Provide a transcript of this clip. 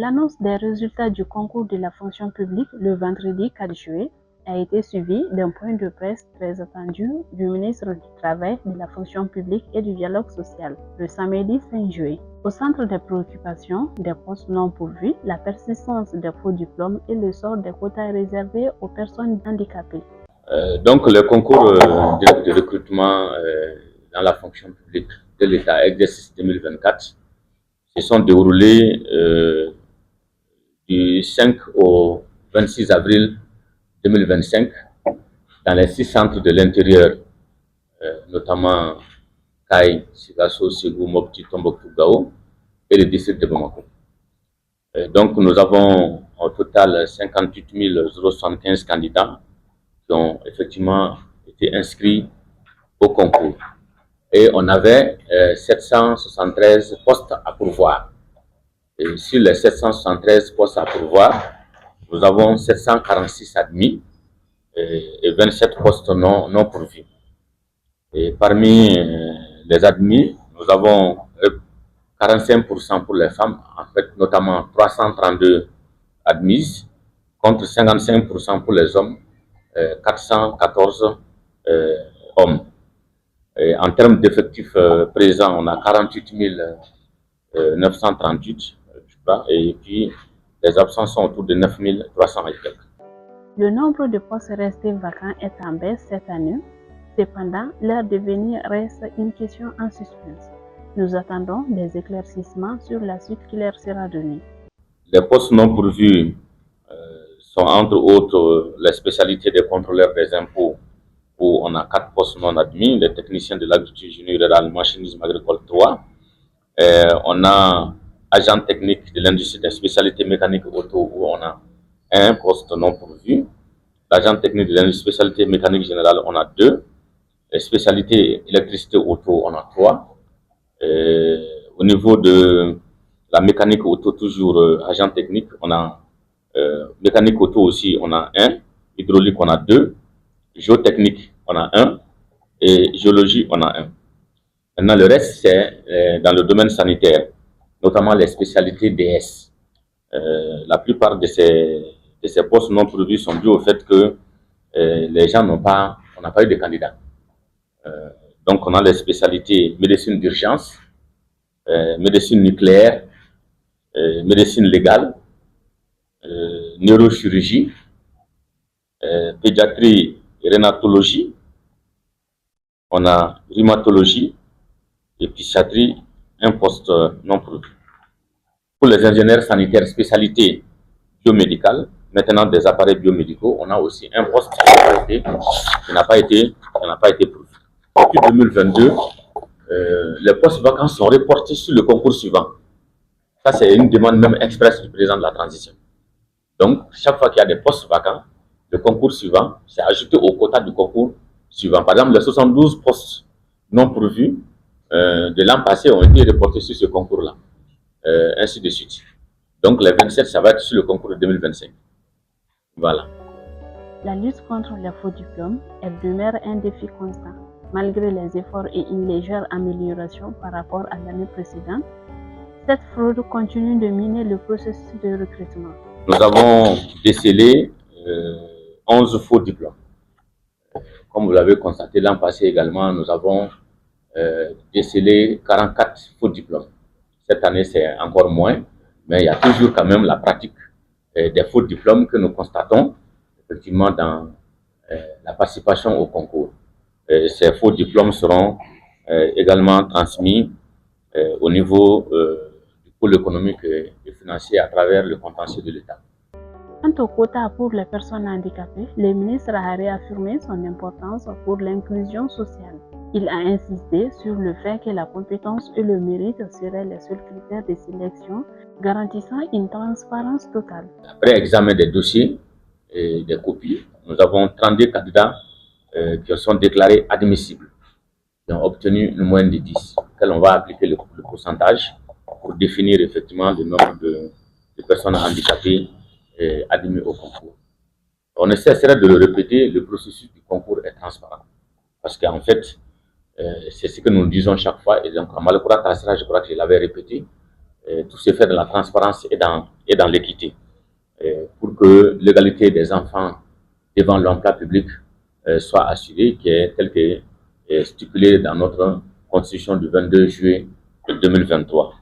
L'annonce des résultats du concours de la fonction publique le vendredi 4 juillet a été suivie d'un point de presse très attendu du ministre du Travail, de la fonction publique et du dialogue social le samedi 5 juillet. Au centre des préoccupations des postes non pourvus, la persistance des faux diplômes et le sort des quotas réservés aux personnes handicapées. Donc, le concours de recrutement dans la fonction publique de l'État, exercice 2024, se sont déroulés du 5 au 26 avril 2025 dans les 6 centres de l'intérieur, notamment Kai, Sigasso, Ségou, Mopti, Tombouctou, Gao et le district de Bamako. Donc, nous avons au total 58 075 candidats qui ont effectivement été inscrits au concours. Et on avait 773 postes à pourvoir. Et sur les 773 postes à pourvoir, nous avons 746 admis et 27 postes non pourvus. Et parmi les admis, nous avons 45% pour les femmes, en fait, notamment 332 admises, contre 55% pour les hommes, 414 hommes. Et en termes d'effectifs présents, on a 48 938, je crois, et puis les absences sont autour de 9 300 et quelques. Le nombre de postes restés vacants est en baisse cette année. Cependant, leur devenir reste une question en suspens. Nous attendons des éclaircissements sur la suite qui leur sera donnée. Les postes non pourvus sont entre autres les spécialités des contrôleurs des impôts, où on a 4 postes non admis, les techniciens de l'agriculture rurale, machinisme agricole 3. On a agent technique de l'industrie des spécialités mécaniques auto, où on a un poste non pourvu. L'agent technique de l'industrie spécialité mécanique générale, on a 2. Les spécialités électricité auto, on a 3. Au niveau de la mécanique auto, toujours agent technique, on a mécanique auto aussi, on a 1. Hydraulique, on a 2. Géotechnique, on a 1. Et géologie, on a 1. Maintenant, le reste, c'est dans le domaine sanitaire, notamment les spécialités DS. La plupart de ces postes non pourvus sont dus au fait que les gens on n'a pas eu de candidats. Donc, on a les spécialités médecine d'urgence, médecine nucléaire, médecine légale, neurochirurgie, pédiatrie et rhinatologie, on a rhumatologie et psychiatrie, un poste non pourvu. Pour les ingénieurs sanitaires spécialité biomédicale, maintenant des appareils biomédicaux, on a aussi un poste qui n'a pas été pourvu. Depuis 2022, les postes vacants sont reportés sur le concours suivant. Ça, c'est une demande même expresse du président de la transition. Donc, chaque fois qu'il y a des postes vacants, le concours suivant, c'est ajouté au quota du concours suivant. Par exemple, les 72 postes non pourvus de l'an passé ont été reportés sur ce concours-là. Ainsi de suite. Donc, les 27, ça va être sur le concours de 2025. Voilà. La lutte contre les faux diplômes demeure un défi constant. Malgré les efforts et une légère amélioration par rapport à l'année précédente, cette fraude continue de miner le processus de recrutement. Nous avons décelé 11 faux diplômes. Comme vous l'avez constaté l'an passé également, nous avons décelé 44 faux diplômes. Cette année, c'est encore moins, mais il y a toujours quand même la pratique des faux diplômes que nous constatons effectivement dans la participation au concours. Ces faux diplômes seront également transmis au niveau du pôle économique et financier à travers le contentieux de l'État. Quant au quota pour les personnes handicapées, le ministre a réaffirmé son importance pour l'inclusion sociale. Il a insisté sur le fait que la compétence et le mérite seraient les seuls critères de sélection, garantissant une transparence totale. Après examen des dossiers et des copies, nous avons 32 candidats qui sont déclarés admissibles, qui ont obtenu une moyenne de 10, auquel on va appliquer le pourcentage pour définir effectivement le nombre de personnes handicapées admis au concours. On ne cesserait de le répéter, le processus du concours est transparent. Parce qu'en fait, c'est ce que nous disons chaque fois, et donc à Malakura Tassara, je crois que je l'avais répété, tout se fait dans la transparence et dans l'équité, pour que l'égalité des enfants devant l'emploi public soit assurée, qui est telle que stipulée dans notre constitution du 22 juillet 2023.